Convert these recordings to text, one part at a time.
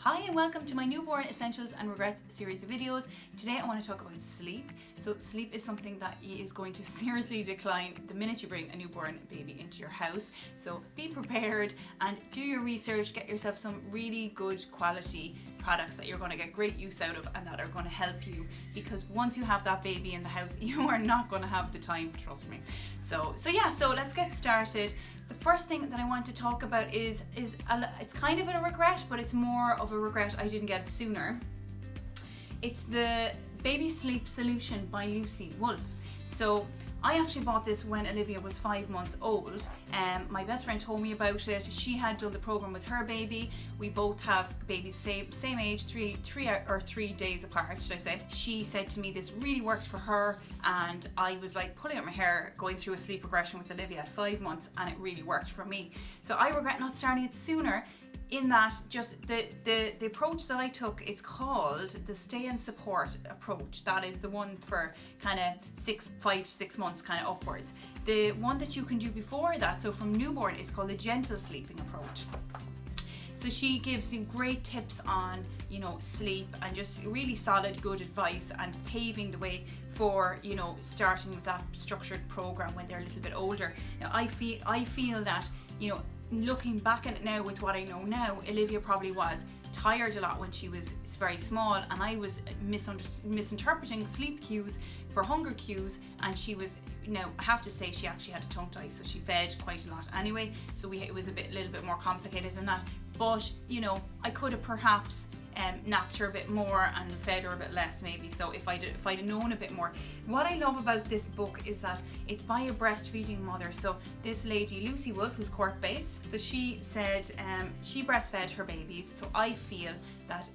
Hi and welcome to my Newborn Essentials and Regrets series of videos. Today I want to talk about sleep. So sleep is something that is going to seriously decline the minute you bring a newborn baby into your house. So be prepared and do your research, get yourself some really good quality products that you're going to get great use out of and that are going to help you, because once you have that baby in the house you are not going to have the time, trust me. So let's get started. The first thing that I want to talk about is it's kind of a regret, but it's more of a regret I didn't get it sooner. It's the Baby Sleep Solution by Wolfe. So I actually bought this when Olivia was 5 months old. My best friend told me about it. She had done the program with her baby. We both have babies same age, three days apart, should I say. She said to me this really worked for her, and I was like pulling out my hair going through a sleep regression with Olivia at 5 months, and it really worked for me. So I regret not starting it sooner. In that, just the approach that I took is called the stay and support approach. That is the one for kind of 5 to 6 months kind of upwards. The one that you can do before that, so from newborn, is called the gentle sleeping approach. So she gives you great tips on, sleep and just really solid, good advice and paving the way for, starting with that structured program when they're a little bit older. Now I feel that, looking back at it now with what I know now, Olivia probably was tired a lot when she was very small, and I was misinterpreting sleep cues for hunger cues, and she was, I have to say, she actually had a tongue tie, so she fed quite a lot anyway, so it was a little bit more complicated than that. But I could have perhaps napped her a bit more and fed her a bit less maybe, so if I'd known a bit more. What I love about this book is that it's by a breastfeeding mother. So this lady, Wolfe, who's Cork based, so she said she breastfed her babies, so I feel that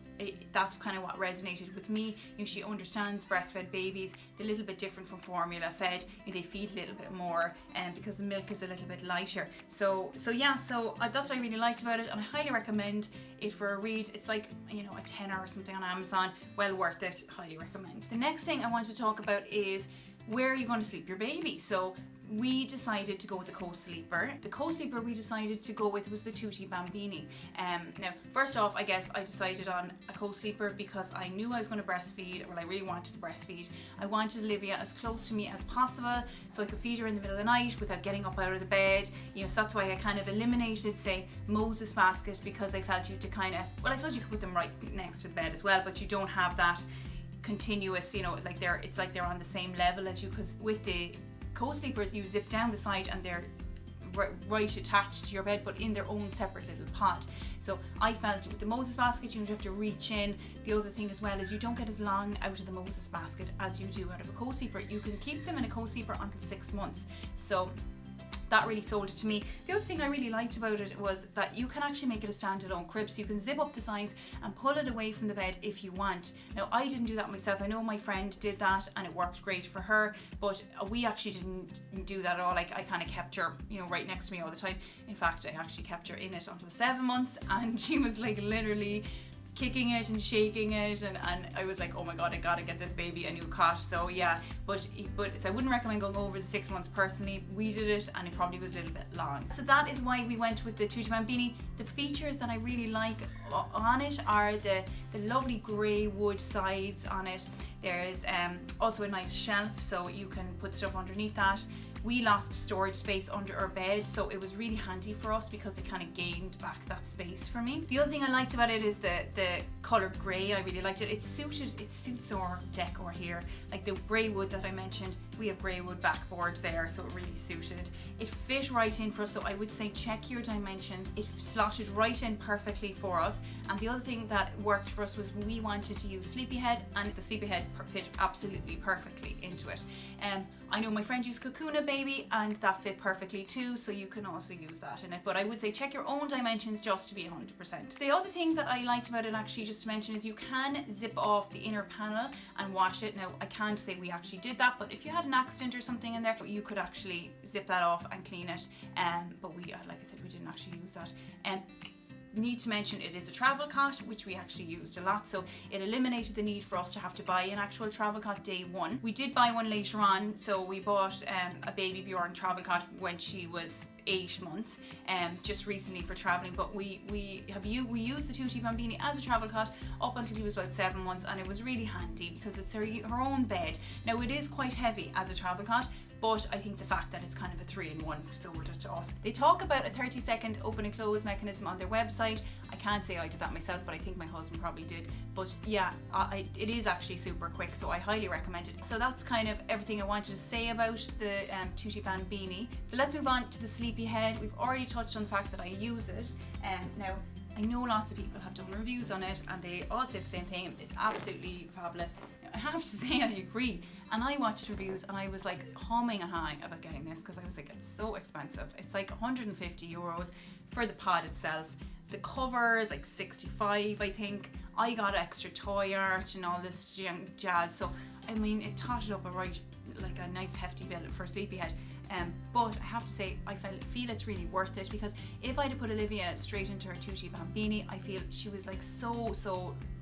that's kind of what resonated with me. She understands breastfed babies. They're a little bit different from formula fed. They feed a little bit more, because the milk is a little bit lighter. So that's what I really liked about it, and I highly recommend it for a read. It's like a tenner or something on Amazon. Well worth it. Highly recommend. The next thing I want to talk about is where are you going to sleep your baby? So we decided to go with the Co Sleeper. The Co Sleeper we decided to go with was the Tuttibambini. Now, first off, I guess I decided on a Co Sleeper because I knew I was going to breastfeed. Well, I really wanted to breastfeed. I wanted Olivia as close to me as possible so I could feed her in the middle of the night without getting up out of the bed. So that's why I kind of eliminated, say, Moses basket, because I felt you to kind of, well, I suppose you could put them right next to the bed as well, but you don't have that continuous, it's like they're on the same level as you, because with the Co Sleepers you zip down the side and they're right attached to your bed, but in their own separate little pod. So I felt with the Moses basket you have to reach in. The other thing as well is you don't get as long out of the Moses basket as you do out of a Co Sleeper. You can keep them in a Co Sleeper until 6 months. So that really sold it to me. The other thing I really liked about it was that you can actually make it a standalone crib, so you can zip up the sides and pull it away from the bed if you want. Now, I didn't do that myself. I know my friend did that and it worked great for her, but we actually didn't do that at all. Like, I kind of kept her, right next to me all the time. In fact, I actually kept her in it until 7 months, and she was like literally kicking it and shaking it, and I was like, oh my god, I gotta get this baby a new cot. So yeah, but so I wouldn't recommend going over the 6 months personally. We did it and it probably was a little bit long. So that is why we went with the Tuttibambini. The features that I really like on it are the lovely grey wood sides on it. There's also a nice shelf, so you can put stuff underneath that. We lost storage space under our bed, so it was really handy for us because it kind of gained back that space for me. The other thing I liked about it is the colour grey. I really liked it. It suits our decor here. Like the grey wood that I mentioned, we have grey wood backboard there, so it really suited. It fit right in for us, so I would say check your dimensions. It slotted right in perfectly for us. And the other thing that worked for us was we wanted to use Sleepyhead, and the Sleepyhead fit absolutely perfectly into it. I know my friend used Kakuna Baby and that fit perfectly too, so you can also use that in it. But I would say check your own dimensions just to be 100%. The other thing that I liked about it, actually, just to mention, is you can zip off the inner panel and wash it. Now, I can't say we actually did that, but if you had an accident or something in there, you could actually zip that off and clean it. But we, like I said, we didn't actually use that. need to mention it is a travel cot, which we actually used a lot, so it eliminated the need for us to have to buy an actual travel cot day one. We did buy one later on, so we bought a baby Bjorn travel cot when she was 8 months, just recently for traveling, but we used the Tuttibambini as a travel cot up until she was about 7 months, and it was really handy because it's her own bed. Now it is quite heavy as a travel cot, but I think the fact that it's kind of a 3-in-1 sold it to us. They talk about a 30-second open and close mechanism on their website. I can't say I did that myself, but I think my husband probably did. But yeah, it is actually super quick, so I highly recommend it. So that's kind of everything I wanted to say about the Tuttibambini. So let's move on to the Sleepyhead. We've already touched on the fact that I use it. Now, I know lots of people have done reviews on it and they all say the same thing. It's absolutely fabulous. I have to say I agree, and I watched reviews and I was like humming and hawing about getting this because I was like, it's so expensive. It's like 150 euros for the pod itself. The cover is like 65, I think. I got extra toy art and all this jazz, so I mean it totted up like a nice hefty bill for Sleepyhead. But I have to say, I feel it's really worth it, because if I'd have put Olivia straight into her Tuttibambini, I feel she was like so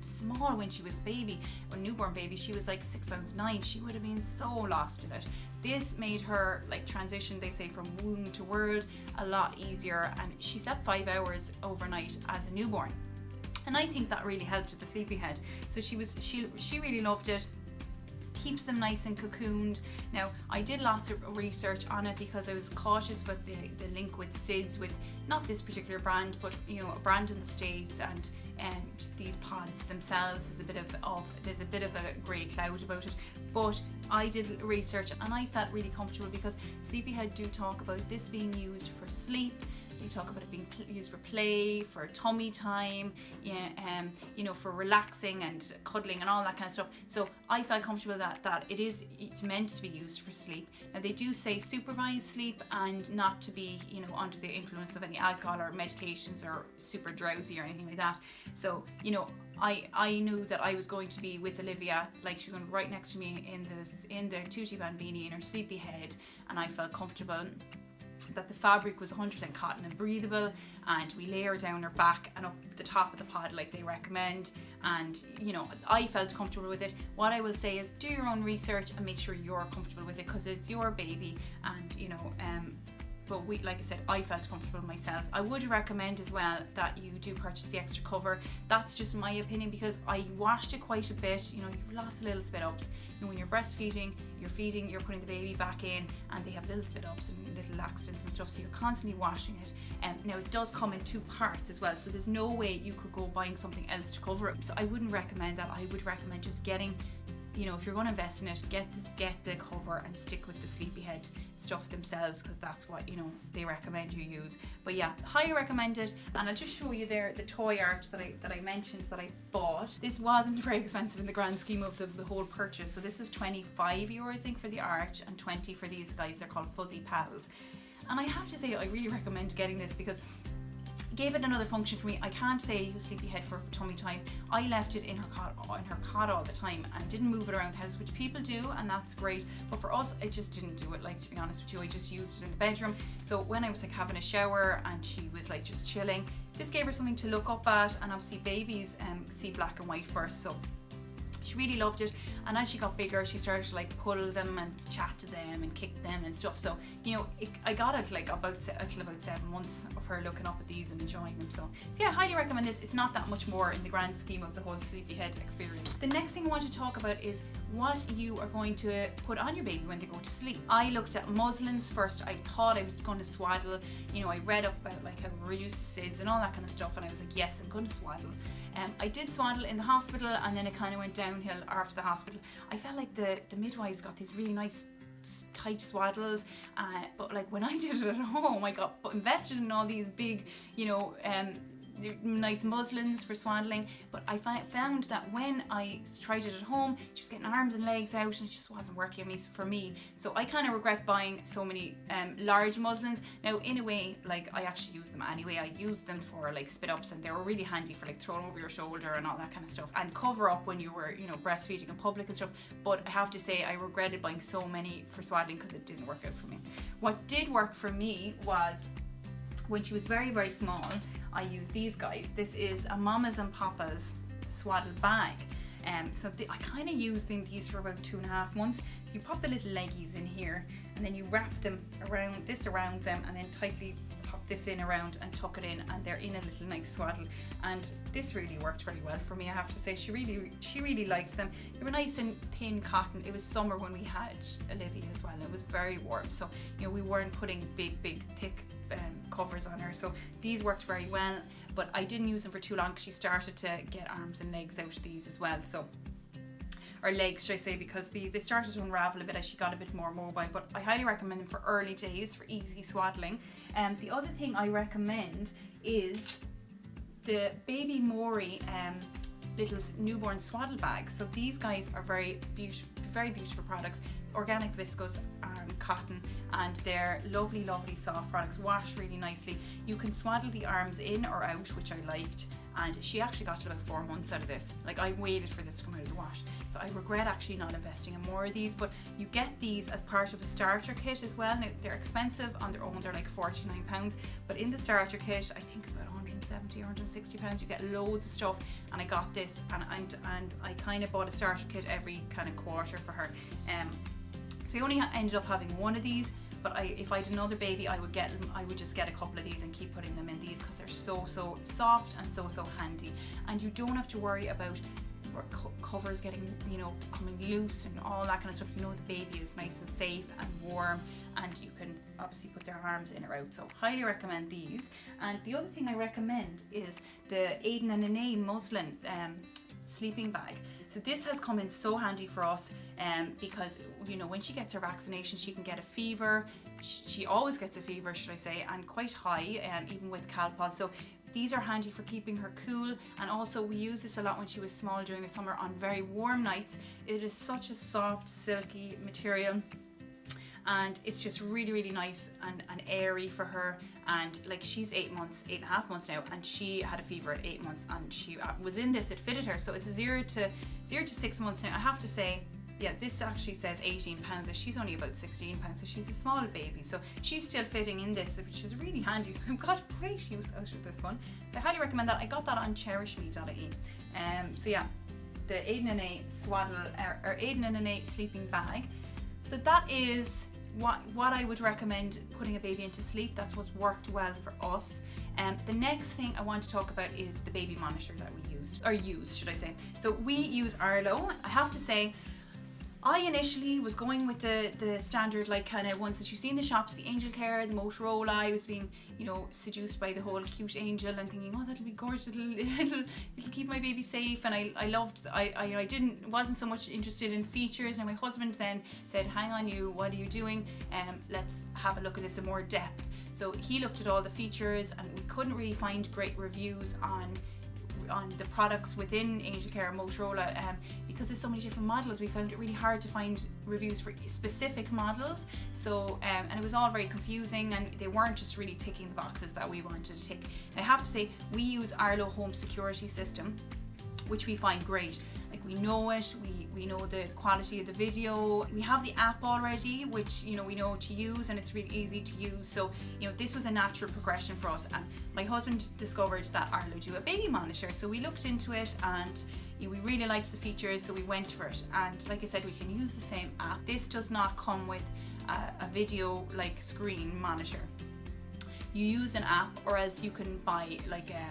small when she was a baby, or newborn baby. She was like 6'9". She would have been so lost in it. This made her like transition, they say, from womb to world a lot easier, and she slept 5 hours overnight as a newborn, and I think that really helped with the Sleepyhead. So she really loved it. Keeps them nice and cocooned. Now, I did lots of research on it because I was cautious about the link with SIDS, with not this particular brand, but you know, a brand in the States, and these pods themselves is there's a bit of a grey cloud about it. But I did research and I felt really comfortable, because Sleepyhead do talk about this being used for sleep. They talk about it being used for play, for tummy time, you know, for relaxing and cuddling and all that kind of stuff. So I felt comfortable that it's meant to be used for sleep. Now they do say supervised sleep, and not to be, you know, under the influence of any alcohol or medications or super drowsy or anything like that. So, you know, I knew that I was going to be with Olivia, like she was going right next to me in the Tuttibambini in her Sleepyhead, and I felt comfortable that the fabric was 100% cotton and breathable, and we lay her down her back and up the top of the pod like they recommend, and you know, I felt comfortable with it. What I will say is, do your own research and make sure you're comfortable with it, because it's your baby, and you know, but like I said, I felt comfortable myself. I would recommend as well that you do purchase the extra cover. That's just my opinion, because I washed it quite a bit. You know, you have lots of little spit ups. You know, when you're breastfeeding, you're putting the baby back in, and they have little spit ups and little accidents and stuff, so you're constantly washing it. Now it does come in 2 parts as well, so there's no way you could go buying something else to cover it. So I wouldn't recommend that. I would recommend just getting, you know, if you're going to invest in it, get the cover and stick with the Sleepyhead stuff themselves, because that's what, you know, they recommend you use. But yeah, highly recommend it. And I'll just show you there the toy arch that I mentioned that I bought. This wasn't very expensive in the grand scheme of the whole purchase. So this is 25 euros I think for the arch, and 20 for these guys. They're called Fuzzy Pals. And I have to say, I really recommend getting this, because gave it another function for me. I can't say use Sleepyhead for tummy time. I left it in her cot all the time and didn't move it around the house, which people do, and that's great. But for us, I just didn't do it. Like, to be honest with you, I just used it in the bedroom. So when I was like having a shower and she was like just chilling, this gave her something to look up at. And obviously babies see black and white first, so she really loved it. And as she got bigger, she started to like pull them and chat to them and kick them and stuff. So, you know, I got it like until about 7 months of her looking up at these and enjoying them. So yeah, I highly recommend this. It's not that much more in the grand scheme of the whole Sleepyhead experience. The next thing I want to talk about is what you are going to put on your baby when they go to sleep. I looked at muslins first. I thought I was going to swaddle. You know, I read up about like how to reduce the SIDS and all that kind of stuff, and I was like, yes, I'm going to swaddle. I did swaddle in the hospital, and then it kind of went downhill after the hospital. I felt like the midwives got these really nice tight swaddles, but like when I did it at home, I got invested in all these big, you know, nice muslins for swaddling. But I found that when I tried it at home, she was getting arms and legs out, and it just wasn't working for me. So I kind of regret buying so many large muslins. Now, in a way, like, I actually use them anyway. I used them for like spit ups, and they were really handy for like throwing over your shoulder and all that kind of stuff, and cover up when you were, you know, breastfeeding in public and stuff. But I have to say, I regretted buying so many for swaddling because it didn't work out for me. What did work for me was when she was very, very small, I use these guys. This is a Mamas and Papas Swaddle Bag. I kind of used these for about 2.5 months. You pop the little leggies in here, and then you wrap them around them, and then tightly pop this in around and tuck it in, and they're in a little nice swaddle. And this really worked very well for me, I have to say. She really liked them. They were nice and thin cotton. It was summer when we had Olivia as well, and it was very warm, so we weren't putting big thick covers on her, so these worked very well. But I didn't use them for too long because she started to get arms and legs out of these as well, or legs should I say, because they started to unravel a bit as she got a bit more mobile. But I highly recommend them for early days for easy swaddling. The other thing I recommend is the Baby Mori little newborn swaddle bags. So these guys are very beautiful products, organic viscose cotton, and they're lovely soft products, wash really nicely. You can swaddle the arms in or out, which I liked, and she actually got to about 4 months out of this. Like, I waited for this to come out of the wash, so I regret actually not investing in more of these. But you get these as part of a starter kit as well. Now, they're expensive on their own, they're like £49, but in the starter kit I think it's about 170 or 160 pounds. You get loads of stuff, and I got this, and I kind of bought a starter kit every kind of quarter for her. So we only ended up having one of these, but if I had another baby, I would just get a couple of these and keep putting them in these, because they're so soft and so handy, and you don't have to worry about covers getting coming loose and all that kind of stuff. The baby is nice and safe and warm, and you can obviously put their arms in or out. So highly recommend these. And the other thing I recommend is the Aden and Anais Muslin sleeping bag. So this has come in so handy for us, because when she gets her vaccination, she can get a fever. She always gets a fever, should I say, and quite high, even with Calpol. So these are handy for keeping her cool, and also we use this a lot when she was small during the summer on very warm nights. It is such a soft, silky material, and it's just really nice and airy for her. And like, she's 8.5 months now, and she had a fever at 8 months, and she was in this. It fitted her. So it's 0 to 6 months now. I have to say, yeah, this actually says 18 pounds, and she's only about 16 pounds, so she's a small baby, so she's still fitting in this, which is really handy. So I've got great use out of this one, so I highly recommend that. I got that on cherishme.ie. So yeah, the Aden and Anais swaddle or Aden and Anais sleeping bag. So that is what I would recommend putting a baby into sleep. That's what's worked well for us. The next thing I want to talk about is the baby monitor that we used, should I say. So we use Arlo. I have to say, I initially was going with the standard, like, kind of ones that you see in the shops, the Angel Care, the Motorola. I was being, seduced by the whole cute angel and thinking, oh, that'll be gorgeous, it'll keep my baby safe. And I wasn't so much interested in features. And my husband then said, hang on, what are you doing? Let's have a look at this in more depth. So he looked at all the features, and we couldn't really find great reviews on the products within Angel Care and Motorola, because there's so many different models. We found it really hard to find reviews for specific models. So and it was all very confusing, and they weren't just really ticking the boxes that we wanted to tick. I have to say, we use Arlo Home Security System, which we find great. Like, we know it, we know the quality of the video. We have the app already, which we know to use, and it's really easy to use. So this was a natural progression for us. And my husband discovered that Arlo do a baby monitor, so we looked into it, and we really liked the features, so we went for it. And like I said, we can use the same app. This does not come with a video like screen monitor. You use an app, or else you can buy like a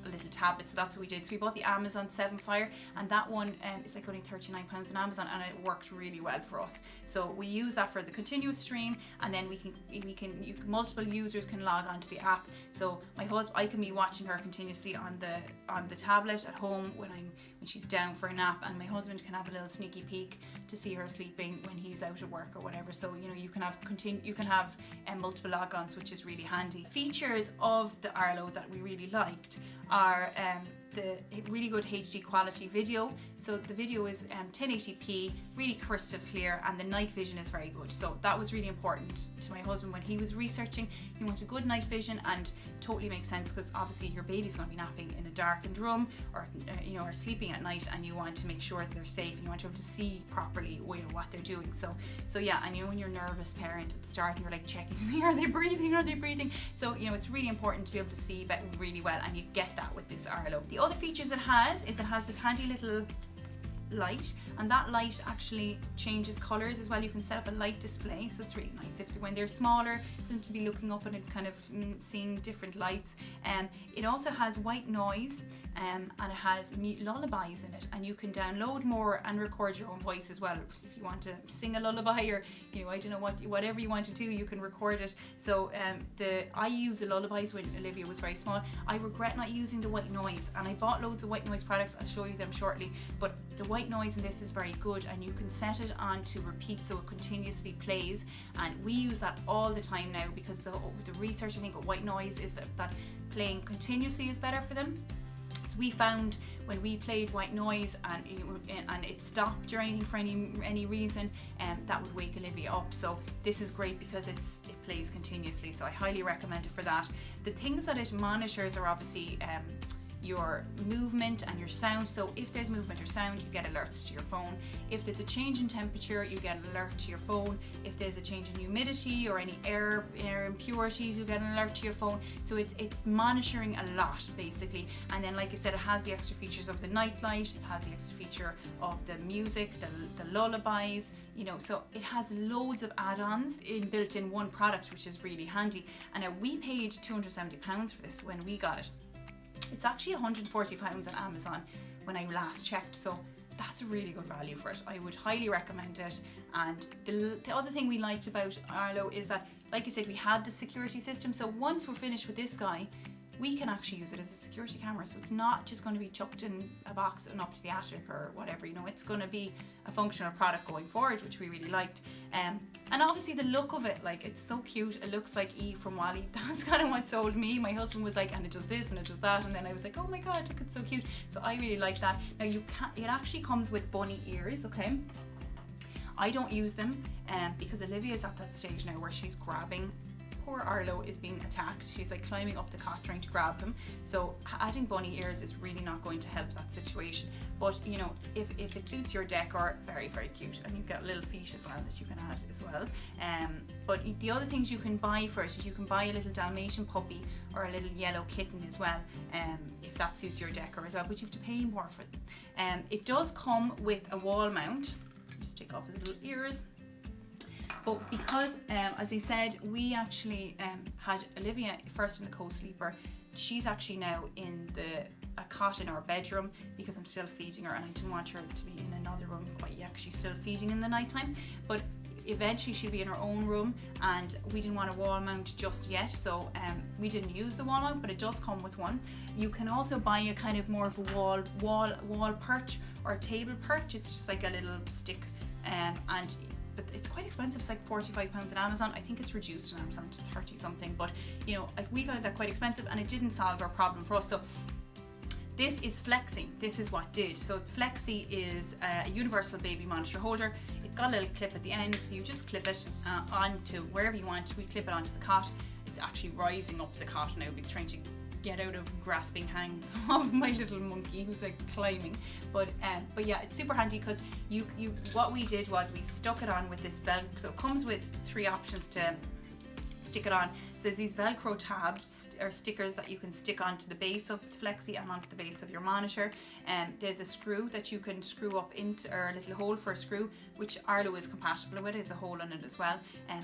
little tablet. So that's what we did. So we bought the Amazon 7 Fire, and that one is like only £39 on Amazon, and it worked really well for us. So we use that for the continuous stream, and then multiple users can log onto the app. So I can be watching her continuously on the tablet at home when she's down for a nap, and my husband can have a little sneaky peek to see her sleeping when he's out at work or whatever. So you can have multiple logons, which is really handy. Features of the Arlo that we really liked are really good HD quality video. So the video is 1080p, really crystal clear, and the night vision is very good. So that was really important to my husband when he was researching. He wanted good night vision, and totally makes sense because obviously your baby's going to be napping in a darkened room, or or sleeping at night, and you want to make sure that they're safe and you want to be able to see properly what they're doing. So yeah, and when you're a nervous parent at the start and you're like checking, are they breathing? So it's really important to be able to see really well, and you get that with this Arlo. The other features it has this handy little light, and that light actually changes colors as well. You can set up a light display, so it's really nice when they're smaller for them to be looking up and it kind of seeing different lights. It also has white noise, and it has lullabies in it, and you can download more and record your own voice as well. If you want to sing a lullaby, or I don't know whatever you want to do, you can record it. So I use the lullabies when Olivia was very small. I regret not using the white noise, and I bought loads of white noise products. I'll show you them shortly, but the white noise in this is very good, and you can set it on to repeat so it continuously plays, and we use that all the time now because the research, I think, with white noise is that playing continuously is better for them. So we found when we played white noise and it stopped or anything for any reason, that would wake Olivia up. So this is great because it plays continuously, so I highly recommend it for that. The things that it monitors are obviously your movement and your sound. So if there's movement or sound, you get alerts to your phone. If there's a change in temperature, you get an alert to your phone. If there's a change in humidity or any air impurities, you get an alert to your phone. So it's monitoring a lot basically. And then, like I said, it has the extra features of the night light, it has the extra feature of the music, the lullabies, so it has loads of add-ons built in one product, which is really handy. And we paid £270 for this when we got it. It's actually £140 on Amazon when I last checked, so that's a really good value for it. I would highly recommend it. And the other thing we liked about Arlo is that, like I said, we had the security system, so once we're finished with this guy, we can actually use it as a security camera. So it's not just going to be chucked in a box and up to the attic or whatever, it's going to be a functional product going forward, which we really liked. And obviously the look of it, it's so cute. It looks like Eve from WALL-E. That's kind of what sold me. My husband was like, and it does this and it does that, and then I was like, oh my god, look, it's so cute. So I really like that. Now it actually comes with bunny ears, okay? I don't use them because Olivia's at that stage now where she's grabbing. Poor Arlo is being attacked. She's climbing up the cot trying to grab him. So adding bunny ears is really not going to help that situation. But if it suits your decor, very, very cute. And you've got little feet as well that you can add as well. But the other things you can buy for it is you can buy a little Dalmatian puppy or a little yellow kitten as well, if that suits your decor as well, but you have to pay more for them. It does come with a wall mount. Just take off his little ears. But because, as I said, we actually had Olivia first in the Co Sleeper. She's actually now in a cot in our bedroom because I'm still feeding her, and I didn't want her to be in another room quite yet because she's still feeding in the nighttime. But eventually she'll be in her own room, and we didn't want a wall mount just yet, so we didn't use the wall mount, but it does come with one. You can also buy a kind of more of a wall perch or a table perch. It's just like a little stick, but it's quite expensive. It's like £45 on Amazon. I think it's reduced on Amazon to 30 something, but we found that quite expensive, and it didn't solve our problem for us. So this is Flexi. This is what did. So Flexi is a universal baby monitor holder. It's got a little clip at the end, so you just clip it onto wherever you want. We clip it onto the cot. It's actually rising up the cot now, we're trying to get out of grasping hands of my little monkey who's climbing. But yeah, it's super handy because what we did was we stuck it on with this Velcro. So it comes with 3 options to stick it on. So there's these Velcro tabs or stickers that you can stick onto the base of the Flexi and onto the base of your monitor. There's a screw that you can screw up into, or a little hole for a screw, which Arlo is compatible with. There's a hole in it as well.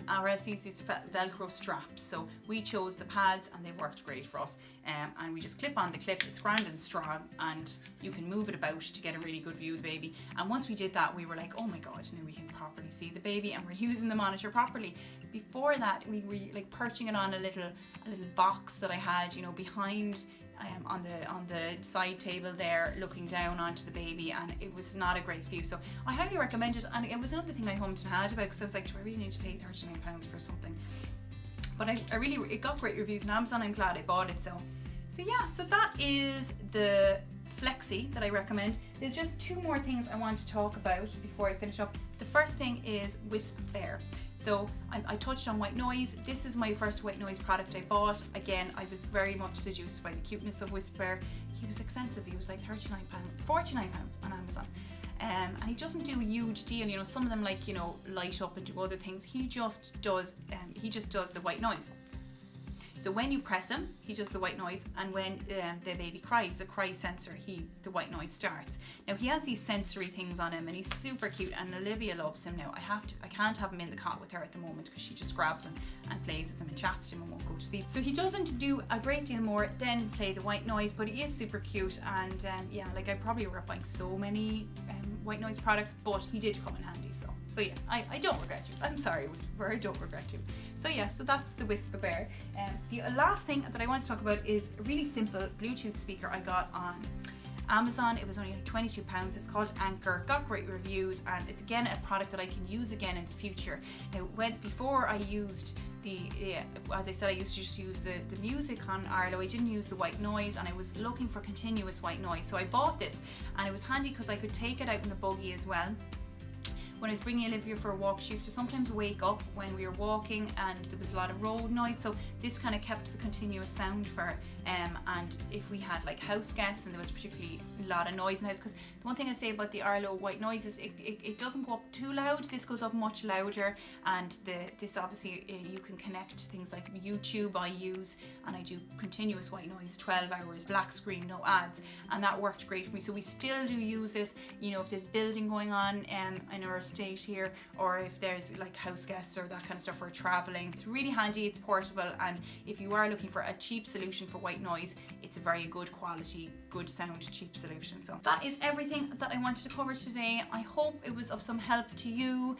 Or else these Velcro straps. So we chose the pads and they've worked great for us. And we just clip on the clip. It's grand and strong, and you can move it about to get a really good view of the baby. And once we did that, we were like, oh my god, now we can properly see the baby and we're using the monitor properly. Before that, we were perching it on a little box that I had, behind on the side table there, looking down onto the baby, and it was not a great view. So I highly recommend it. And it was another thing I hummed and had about, because I was like, do I really need to pay £39 for something? But it got great reviews on Amazon. I'm glad I bought it. So yeah, so that is the Flexi that I recommend. There's just two more things I want to talk about before I finish up. The first thing is Whispbear. So I touched on white noise. This is my first white noise product I bought. Again, I was very much seduced by the cuteness of Whispbear. He was expensive. He was like £49, £49 on Amazon. And he doesn't do a huge deal. You know, some of them like, you know, light up and do other things. He just does the white noise. So when you press him, he does the white noise, and when the baby cries, the cry sensor, the white noise starts. Now he has these sensory things on him, and he's super cute, and Olivia loves him now. I can't have him in the cot with her at the moment because she just grabs him and plays with him and chats to him and won't go to sleep. So he doesn't do a great deal more than play the white noise, but he is super cute, and yeah, like I probably regret buying so many white noise products, but he did come in handy. So yeah, I don't regret you. I'm sorry, Whispbear, I don't regret you. So yeah, so that's the Whispbear. The last thing that I want to talk about is a really simple Bluetooth speaker I got on Amazon. It was only like £22. It's called Anker. Got great reviews, and it's again a product that I can use again in the future. Now, before I used as I said, I used to just use the music on Arlo. I didn't use the white noise, and I was looking for continuous white noise. So I bought this, and it was handy because I could take it out in the buggy as well. When I was bringing Olivia for a walk, she used to sometimes wake up when we were walking and there was a lot of road noise, so this kind of kept the continuous sound for her. And if we had like house guests and there was particularly a lot of noise in the house, because the one thing I say about the Arlo white noise is it doesn't go up too loud. This goes up much louder, and this obviously you can connect things like YouTube I use, and I do continuous white noise, 12 hours, black screen, no ads, and that worked great for me. So we still do use this, you know, if there's building going on in our estate here, or if there's like house guests or that kind of stuff, or traveling. It's really handy, it's portable, and if you are looking for a cheap solution for white noise, it's a very good quality, good sound, cheap solution. So that is everything that I wanted to cover today. I hope it was of some help to you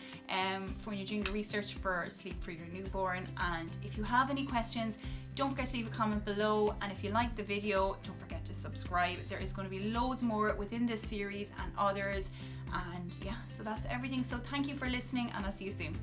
for when you're doing the research for sleep for your newborn. And if you have any questions, don't forget to leave a comment below, and if you like the video, don't forget to subscribe. There is going to be loads more within this series and others. And yeah, so that's everything. So thank you for listening, and I'll see you soon.